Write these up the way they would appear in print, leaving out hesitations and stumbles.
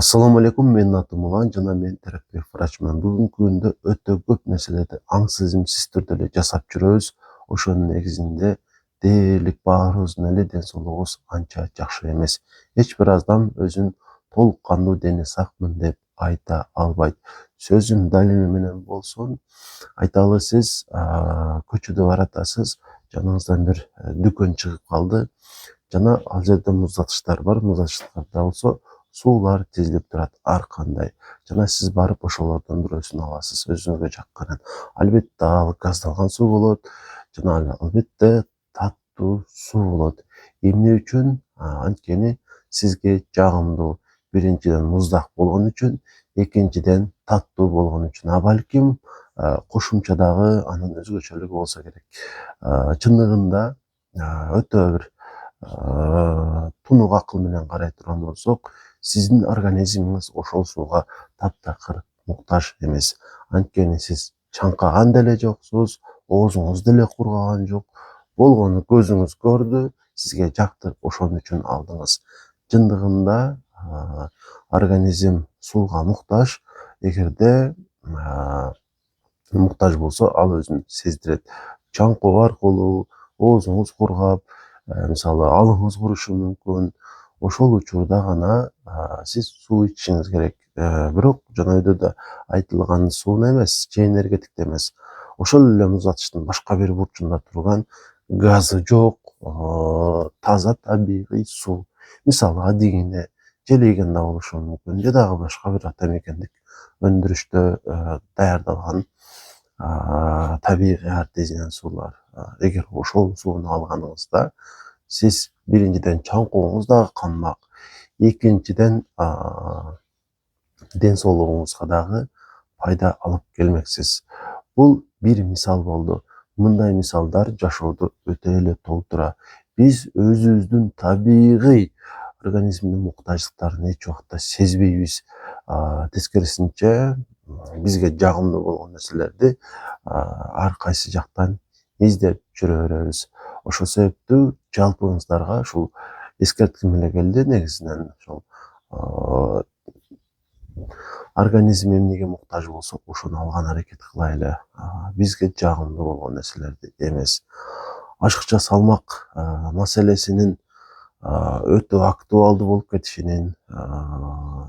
Assalamu alaikum, menин atым Улан жана мен терапевт врачмын. Бүгүнкү күндө өтө көп нерселерди аң сезимсиз түрдө эле жасап жүрөбүз. Ошонун негизинде дээрлик баарыбыздын эле ден соолугубуз анча жакшы эмес. Эч бир адам өзүн толук кандуу дене сакмын деп айта албайт. Сөзүм далили менен болсун, айталы сиз көчөдө баратасыз, жаныңыздан бир дүкөн чыгып калды жана ал жерде муздаткычтар бар. Муздаткычтарда болсо суулар тизилип турат ар кандай. Жана сиз барып ошолордон бирөөсүн аласыз өзүңүзгө жакканын. Албетте ал газдалган суу болот жана албетте таттуу суу болот. Эмне үчүн? Анткени сизге жагымдуу. Биринчиден муздак болгон үчүн, экинчиден таттуу болгон үчүн. Балким кошумчадагы анын өзгөчөлүгү болсо керек. Чындыгында өтө бир тунук акыл менен карай турган болсок, сиздин организмиңиз ошол сууга таптакыр муктаж эмес. Анткени сиз чаңкаган деле жоксуз, оозуңуз деле кургаган жок. Болгону көзүңүз көрдү, сизге жакты, ошон үчүн алдыңыз. Чындыгында организм сууга муктаж. Эгерде муктаж болсо, ал өзүн сездирет. Чаңкоо аркылуу оозуңуз кургап, мисалы алыңыз курушу мүмкүн. Ошол учурда гана сиз суу ичишиңиз керек. Бирок жөнөйдө да айтылган сууну эмес, же энергетикти эмес. Ошол эле муздаткычтын башка бир бурчунда турган газы жок, таза табигый суу. Мисалы адегине желейген да болушу мүмкүн, же дагы башка бир ата мекендик өндүрүштө даярдалган табигый артезиан суулар. Эгер ошол сууну алганыңызда, сиз биринчиден чаңкооңуз дагы канмак, экинчиден ден соолугуңузга дагы пайда алып келмексиз. Бул бир мисал болду. Мындай мисалдар жашоодо өтө эле толтура. Биз өзүбүздүн табигый организмдин муктаждыктарын эч убакта сезбейбиз. Тескерисинче, бизге жагымдуу болгон нерселерди ар кайсы жактан издеп жүрө беребиз. Ошол себептүү жалпыңыздарга ушул эскертким эле келди. Негизинен ошол организм эмнеге муктаж болсо, ошону алган аракет кылайлы. Бизге жагымдуу болгон нерселерди эмес. Ашыкча салмак маселесинин өтө актуалдуу болуп кетишинин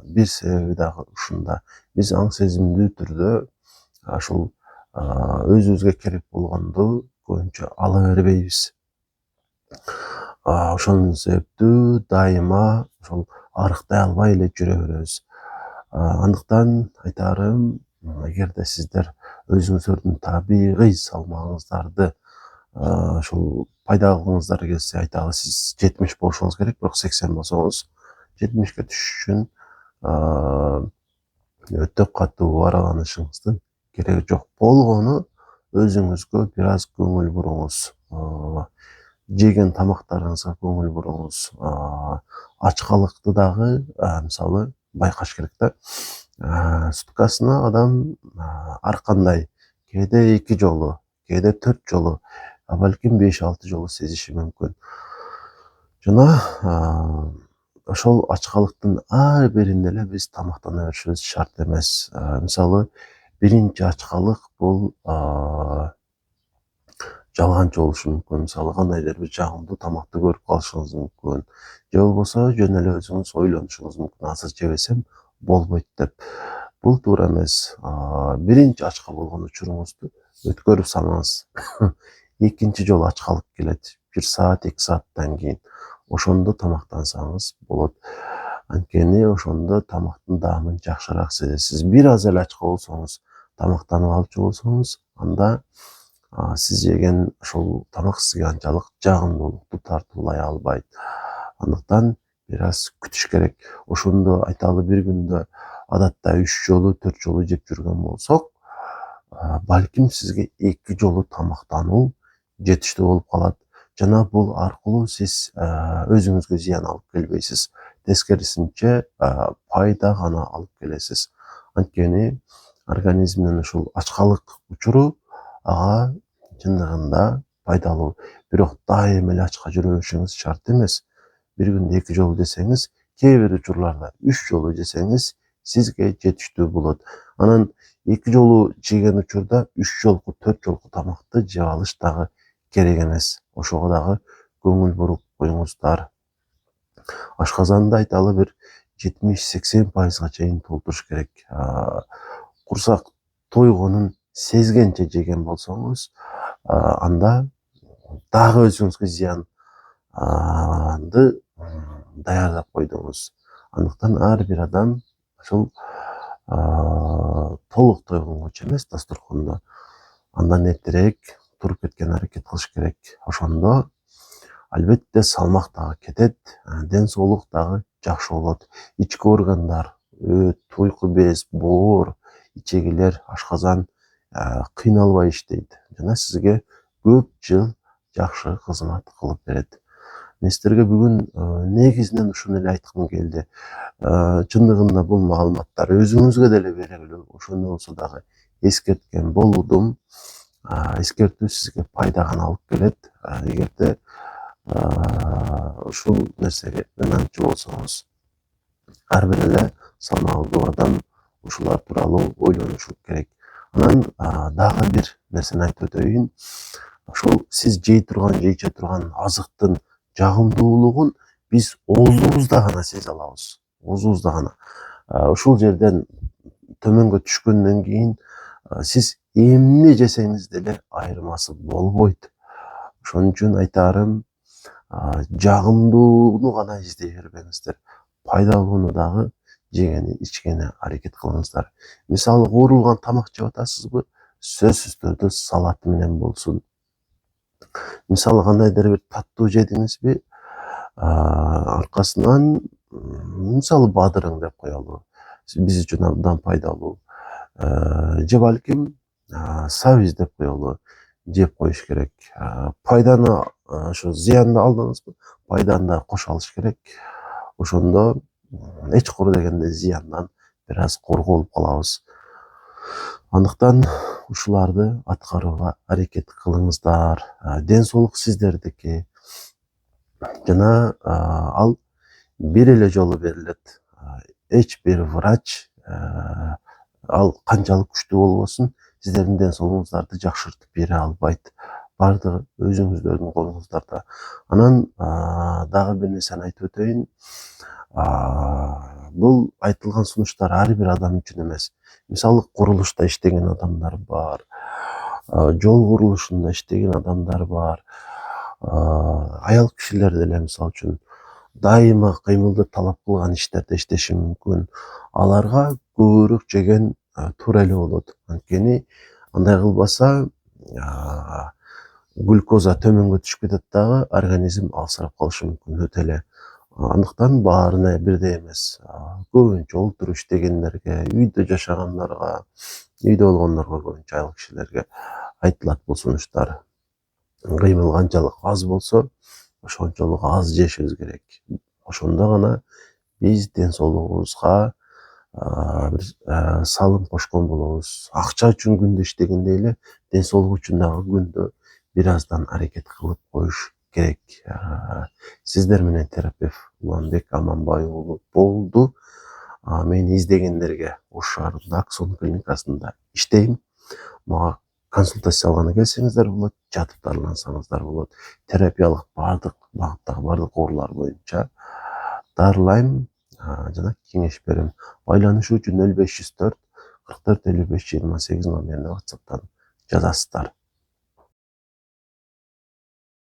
бир себеби дагы ушунда. Биз аң сезимдүү түрдө ушул өзүбүзгө керек болгонду көбүнчө ала бербейбиз. Ошол себептүү дайыма ошол арыктай албай эле жүрө беребиз. Андыктан айтарым, эгерде сиздер өзүңүздөрдүн табигый салмагыңыздарды ушул пайда кылгыңыздар келсе, айталы сиз 70 болушуңуз керек, бирок 80 болсоңуз, 70ке түшүш үчүн өтө катуу араланышыңыздын кереги жок. Болгону өзүңүзгө бир аз көңүл буруңуз. Жеген тамактарыңызга көңүл буруңуз. Ачкалыкты дагы мисалы байкаш керек да. Суткасына адам ар кандай, кээде 2 жолу, кээде 4 жолу, балким 5-6 жолу сезиши мүмкүн. Жана ошол ачкалыктын ар биринде эле биз тамактана беришибиз шарт эмес. Мисалы, биринчи ачкалык бул жалганчы болушу мүмкүн. Мисалы, кандайдыр бир жагымдуу тамакты көрүп калышыңыз мүмкүн. Же болбосо жөн эле өзүңүз ойлонушуңуз мүмкүн, азыр жебесем болбойт деп. Бул туура эмес. Биринчи ачка болгон учуруңузду өткөрүп салыңыз. Экинчи жолу ачкалык келет, 1 саат, 2 сааттан кийин. Ошондо тамактансаңыз болот. Анткени ошондо тамактын даамын жакшыраак сезесиз. Бир аз эле ачка болсоңуз, тамактанып алчу болсоңуз, анда сиз жеген ошол тамак сизге анчалык жагымдуулукту тартуулай албайт. Андыктан бир аз күтүш керек. Ошондо айталы бир күндө адатта 3 жолу, 4 жолу жеп жүргөн болсок, балким сизге 2 жолу тамактануу жетиштүү болуп калат. Жана бул аркылуу сиз өзүңүзгө зыян алып келбейсиз. Тескерисинче, пайда гана алып келесиз. Анткени организмдин ушул ачкалык учуру ага чындыгында пайдалуу. Бирок дайыма эле ачка жүрө беришиңиз шарт эмес. Бир күндө 2 жолу жесеңиз, kээ бир учурларда 3 жолу жесеңиз сизге жетиштүү болот. Анан 2 жолу жеген учурда 3 жолку 4 жолку тамакты жеп алыш дагы керек эмес. Ошого дагы көңүл буруп коюңуздар. Ашказанды айталы бир 70-80% чейин толтуруш керек. Курсак тойгонун сезгенче жеген болсоңуз, анда дагы өзүңүзгө зыянды даярдап койдуңуз. Андыктан ар бир адам ошол толук тойгонгочу эмес дасторкондо андан эртерээк туруп кеткен аракет кылыш керек. Ошондо албетте салмак дагы кетет, ден соолук дагы жакшы болот. Ички органдар, өт, уйку без, боор, ичегилер, ашказан кыйналбай иштейт жана сизге көп жыл жакшы кызмат кылып берет. Мен сиздерге бүгүн негизинен ушуну эле айткым келди. Чындыгында бул маалыматтар өзүңүзгө деле белгилүү. Ошондо болсо дагы эскерткен болдум. Эскертүү сизге пайда гана алып келет. Эгерде ушул нерсеге ынанчу болсоңуз, ар бир эле салмагы көп адам ушулар тууралуу ойлонушу керек. Анан дагы бир нерсени айтып өтөйүн. Ошол сиз жейче турган азыктын жагымдуулугун биз оозубузда гана сезе алабыз. Оозубузда гана. Ушул жерден төмөнгө түшкөндөн кийин сиз эмне жесеңиз деле айырмасы болбойт. Ошон үчүн айтарым, жагымдууну гана издей бербеңиздер. Пайдалууну дагы жегени, ичкени аракет кылыңыздар. Мисалы, куурулган тамак жеп атасызбы? Сөзсүз түрдө салаты менен болсун. Мисалы, кандайдыр бир таттуу жедиңизби? Аркасынан мисалы бадырың деп коелу. Биз үчүн абдан пайдалуу. Же балким сабиз деп коелу. Жеп коюш керек. Пайданы, ошо зыянды алдыңызбы? Пайданы да кошо алыш керек. Ошондо эч кур дегенде зыяндан бир аз корголуп калабыз. Андыктан ушуларды аткарууга аракет кылыңыздар. Ден соолук сиздердики. Жана ал бир эле жолу берилет. Эч бир врач ал канчалык күчтүү болбосун, сиздердин ден соолугуңуздарды жакшыртып бере албайт. Бардыгы өзүңүздөрдүн колуңуздарда. Анан дагы бир нерсени айтып өтөйүн. Бул айтылган сунуштар ар бир адам үчүн эмес. Мисалы, курулушта иштеген адамдар бар, жол курулушунда иштеген адамдар бар, аял кишилер деле мисалы үчүн дайыма кыймылды талап кылган иштерде иштеши мүмкүн. Аларга көбүрөөк жеген туура эле болот. Анткени андай кылбаса глюкоза төмөнгө түшүп кетет дагы, организм алсырап калышы мүмкүн өтө эле. Андыктан баарына бирдей эмес. Көбүнчө олтуруп иштегендерге, үйдө жашагандарга, үйдө болгондорго, көбүнчө аял кишилерге айтылат бул сунуштар. Кыймыл канчалык аз болсо, ошончолук аз жешибиз керек. Ошондо гана биз ден соолугубузга бир салым кошкон болобуз. Акча үчүн күндө иштегендей эле, ден соолук үчүн дагы күндө бир аздан аракет кылып коюш керек. Сиздер менен терапевт Уланбек Аманбай уулу болду. Мени издегендерге Ош шаарында Аксон клиникасында иштейм. Мага консультация алганы келсеңиздер болот, жатып дарылансаңыздар болот. Терапиялык бардык багыттагы бардык оорулар боюнча дарылайм жана кеңеш берем. Байланышуу үчүн 0504 44 55 28 номерине WhatsApp'тан жазасыздар.